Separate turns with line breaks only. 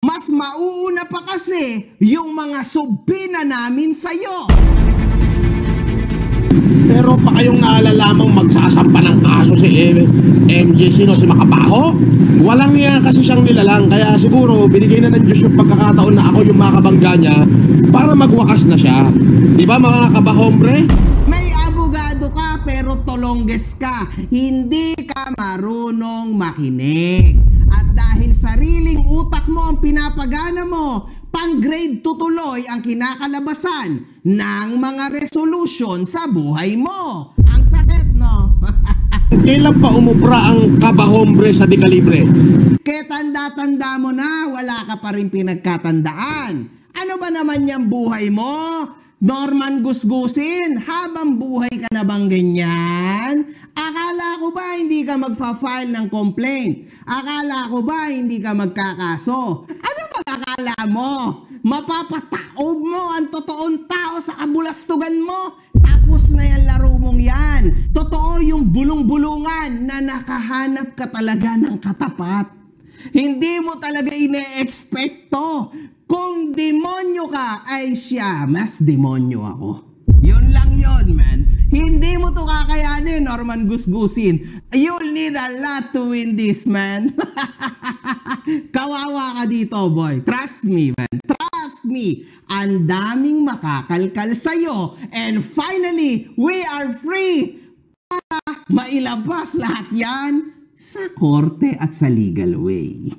Mas mauuna pa kasi yung mga subpina namin sa'yo.
Pero pa kayong naalalamang magsasampa ng kaso si MJ, sino? Si Makabaho? Walang niya kasi siyang nilalang, kaya siguro binigay na ng Diyos yung pagkakataon na ako yung makabangga niya para magwakas na siya. Di ba mga kabahombre?
May abogado ka pero tolongges ka. Hindi ka marunong makinig. At dahil sariling utak mo ang pinapagana mo, pang grade 2 tuloy ang kinakalabasan ng mga resolution sa buhay mo. Ang sakit, no?
Kailan pa umubra ang kabahombre sa Dekalibre?
Kaya tanda-tanda mo na, wala ka pa rin pinagkatandaan. Ano ba naman yung buhay mo? Norman gusgusin, habang buhay ka na bang ganyan? Akala ko ba hindi ka magfa-file ng complaint? Akala ko ba hindi ka magkakaso? Ano ba akala mo? Mapapataob mo ang totoong tao sa kabulastugan mo? Tapos na yan laro mong yan. Totoo yung bulong-bulungan na nakahanap ka talaga ng katapat. Hindi mo talaga ine-expecto. Kung demonyo ka, ay siya, mas demonyo ako. Yun lang yun, man. Hindi mo to kakayanin, Norman gusgusin. You'll need a lot to win this, man. Kawawa ka dito, boy. Trust me, man. Trust me. Ang daming makakalkal sa'yo. And finally, we are free para mailabas lahat yan sa korte at sa legal way.